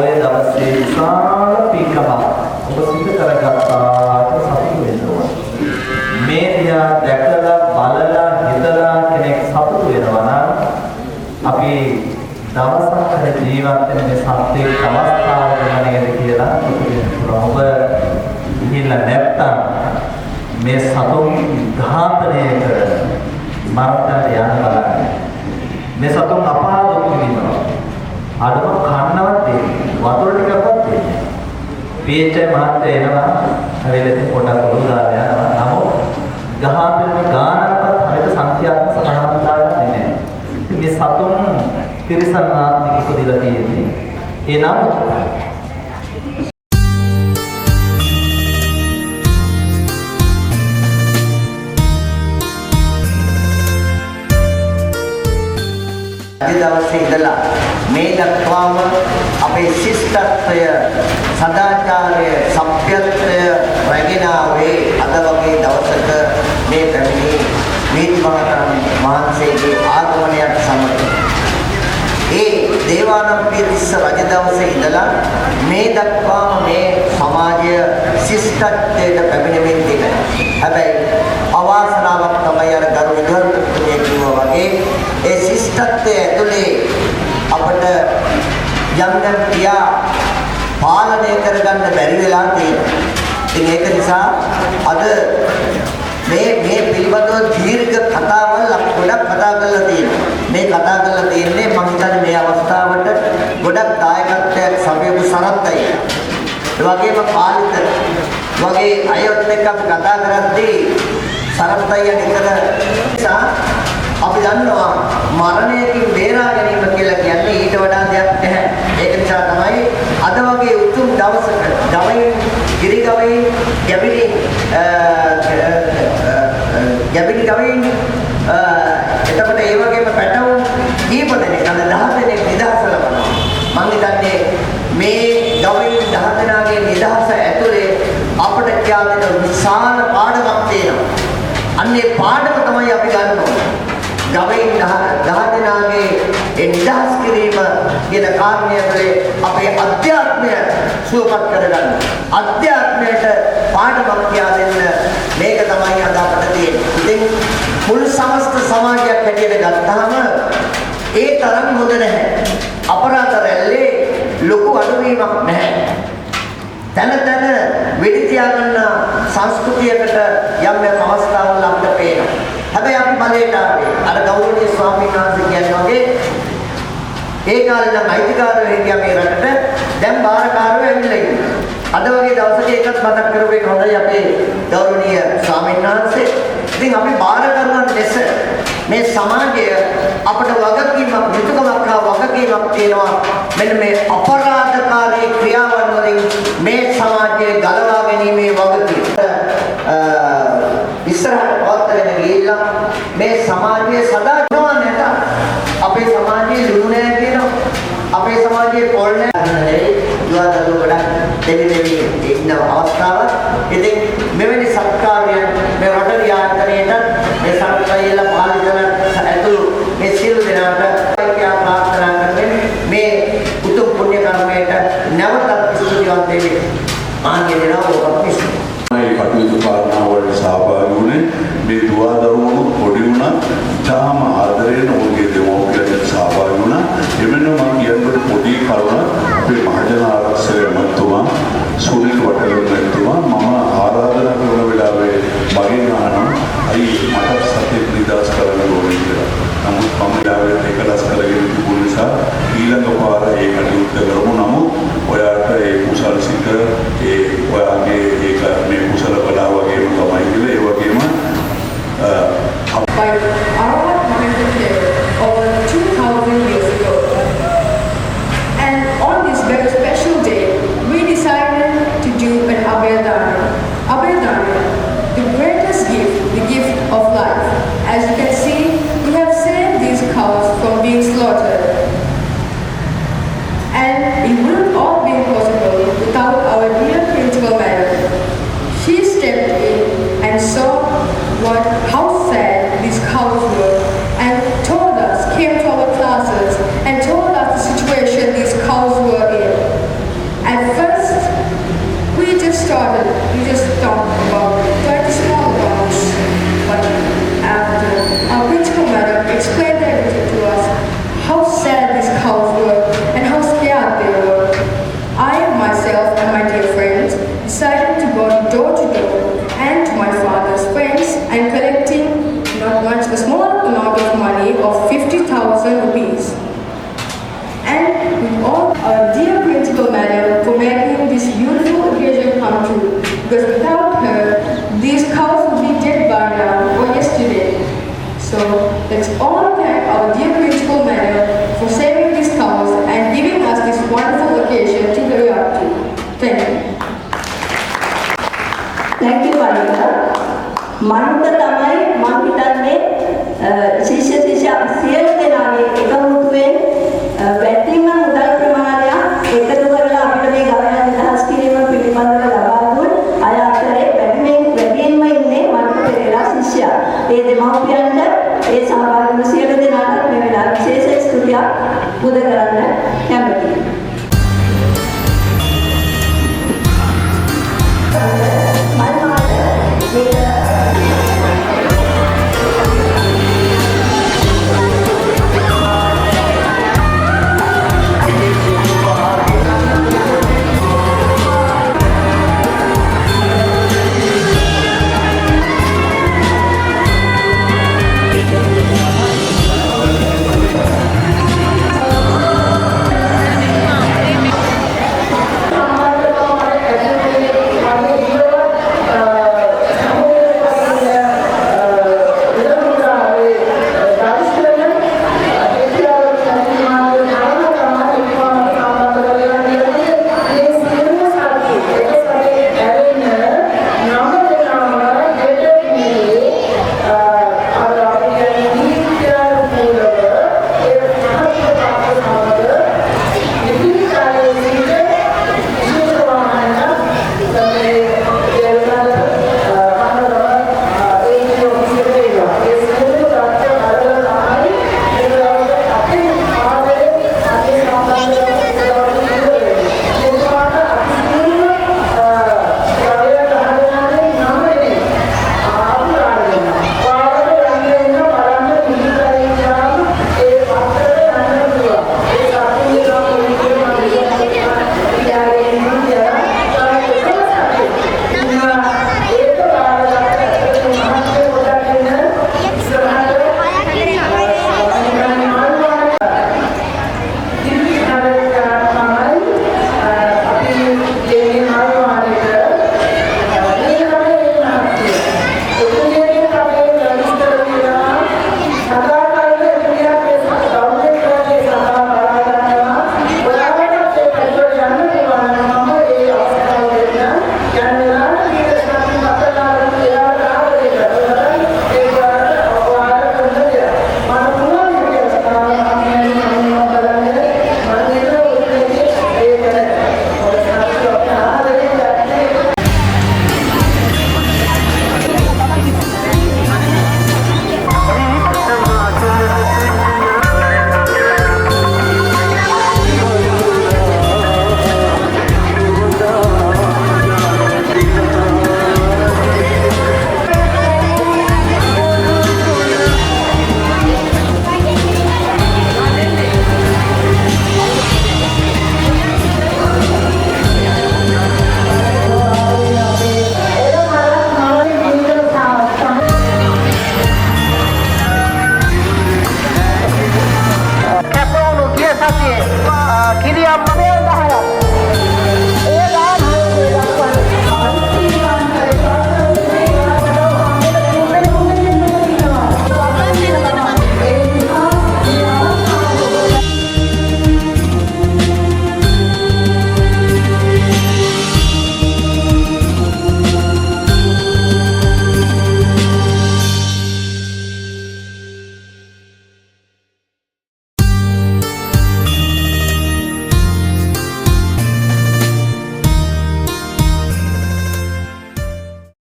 ඔය දවසේ විශාල පින්කමක් ඔබ සිදු කරගත්තාට සතුටු වෙන්න ඕන. මේ දිහා දැකලා බලලා හිතලා කෙනෙක් සතුටු වෙනවා නම් අපි දවසකට ජීවත් වෙන මේ සත්‍යයේ අවස්ථාව වෙන නේද කියලා හිතනවා. ඔබ ගිහිල්ලා නැත්තම් මේ සතුන් ඝාතනය කර මරණයට යන බලන්න. මේ සතුන් අපාදුක් විඳිනවා. අඩම කන්නවත් දෙන්නේ. වතුර ටිකක්වත් දෙන්නේ. පීචේ මහත්තයා එනවා. හැවෙලෙත් පොඩක් උඩ දාලා යනවා. නමුත් ඝාතන ගානකට හරියට සංඛ්‍යාත්මක සමානතාවයක් නැහැ. මේ සතුන් තිරසනාත්මික ඉපදලා තියෙන්නේ. ඒ නම් අද දවසේ ඉඳලා මේ දක්වාම අපේ ශිෂ්ටත්වය, සදාචාරය, සભ્યත්වය රැගෙන ආවේ අද වගේ දවසක මේ පැමිණි නීතිමහරහතන් වහන්සේගේ ආගමනයත් සමග. ඒ දේවානම්පියතිස්ස රජ දවසේ ඉඳලා මේ දක්වාම මේ සමාජය ශිෂ්ටත්වයට පැමිණෙමින් තිබෙනවා. හැබැයි අවාසනාවක් තමයි අර ගරු විදුහල්පතිතුමිය කිව්වා වගේ ඒ ශිෂ්ටත්වයේ ඇතුලේ අපිට යම් යම් ක්‍රියා පාලනය කරගන්න බැරි වෙලා තියෙනවා. ඉතින් ඒක නිසා අද මේ පිළිබඳව දීර්ඝ කතාවල් ගොඩක් කතා කරලා තියෙනවා. මේ කතා කරලා තියෙන්නේ මම හිතන්නේ මේ අවස්ථාවට ගොඩක් දායකත්වයක් සභාවේ සරත්යි. ඒ වගේම පාලිත වගේ අයත් එක්ක අපි කතා කරද්දී සරත්ය නිතර නිසා අපි දන්නවා මරණයකින් බේරා ගැනීම කියලා කියන්නේ ඊට වඩා දෙයක් නැහැ. ඒක නිසා තමයි අද වගේ උතුම් දවසක ගවයින්, ගිරිගවයින්, ගැබිනි ගවයින් එතකොට ඒ වගේම පැටවුන් කීප දෙනෙක් අද 10 දෙනෙක් නිදහස ලබනවා. මම හිතන්නේ මේ ගවයින් 10 දෙනාගේ නිදහස ඇතුලේ අපිට කියන විශාල පාඩමක් තියෙනවා. අන්නේ පාඩම තමයි අපි ගන්න ඕනේ. ගවයින් 10 දෙනාගේ ඒ නිදහස් කිරීම කියන කාරණය තුළ අපේ අධ්‍යාත්මය සුවපත් කරගන්න. අධ්‍යාත්මයට පාඩමක් කියා දෙන්න මේක තමයි අද අපිට තියෙන්නේ. ඉතින් මුළු සමස්ත සමාජයක් හැටියට ගත්තාම ඒ තරම් හොඳ නැහැ. අපරාධ රැල්ලේ ලොකු අඩුවීමක් නැහැ. තන වෙඩි තියාගන්න සංස්කෘතියකට යම් යම් අවස්ථාවල් අපිට පේනවා. හැබැයි අපි බලයට ආවේ අර ගෞරවනීය ස්වාමීන් වහන්සේ කියන වගේ ඒ කාලේ නම් අයිතිකාරයෝ හිටියා මේ රටට, දැන් බාරකාරයෝ ඇවිල්ලා ඉන්නවා. අද වගේ දවසක එකක් මතක් කරපු එක හොඳයි අපේ ගෞරවනීය ස්වාමීන් වහන්සේ. ඉතින් අපි බාරකරුවන් ලෙස මේ සමාජය අපට වගකීමක්, යුතුයකමක් හා වගකීමක් තියෙනවා. මෙන්න මේ අපරාධකාරී ක්‍රියාවන් වලින් මේ සමාජය ගලවා ගැනීමේ වගකීම ඉස්සරහට පවත්වාගෙන ගිහිල්ලා මේ සමාජයේ සදාචාරය නැත. අපේ සමාජයේ ලුණු නැහැ කියනවා. අපේ සමාජයේ පොල් නැහැ. දුවදලු ගොඩක් දෙවි ඉන්න අවස්ථාවක්. ඉතින් මෙවැනි සත්කාරයන් මේ රට යාන්ත්‍රණයට මේ සම්ප්‍රදායල පාලිතන ඇතුළු මේ සියලු දෙනාට ප්‍රාර්ථනා කරන්නේ මේ උතුම් පුණ්‍ය කර්මයට නැවතත් ස්තුතිවන්ත වෙමි. මාගේ දෙනවා ඔබ පිස්සු. මේ කටයුතු පාලනාවට සහභාගී වුණේ මේ දුවා දරුවෝ පොඩි වුණා තාම ආදරයෙන් ඔහුගේ දෙමව්පියන්ට සහභාගී වුණා. එමෙන්න මම කියන්නේ පොඩි කරුණ අපේ මහජන ආරක්ෂක මන්තුමා සුනිල් වටලුන්තුමා මම ආරාධනා කරන වෙලාවේ මගෙන් අහනවා අයි මට සත්‍ය නිදාස් කරන්න ඕනේ කියලා. නමුත් මම යාවේ එකලස් කරගෙන තිබුණ නිසා ඊළඟ පාර ඒ කටයුත්ත කරමු. නමුත් ඔයාට ඒ කුසල් සිත ඒ ඔයාගේ ඒක මේ කුසල කලාව වගේම තමයි කියලා ඒ වගේම by our Mahendra over 2,000 years ago. And on this very special day, we decided to do an Abhayadana. Abhayadana, the greatest gift, the gift of life. As you can see, we have saved these cows from being slaughtered. And it wouldn't all bottle, we just talk about 30 small amounts. But after our principal madam explained everything to us, how sad these cows were and how scared they were, I myself and my dear friends decided to go door to door and to my father's friends and collecting not much, a small amount of money of 50,000 rupees. And with all our dear principal madam for making this beautiful occasion come true, because without her, these cows would be dead by now or yesterday. So let's all thank our dear principal madam for saving these cows and giving us this wonderful occasion to go up to. Thank you. Thank you, Anita. මනුත තමයි මම හිතන්නේ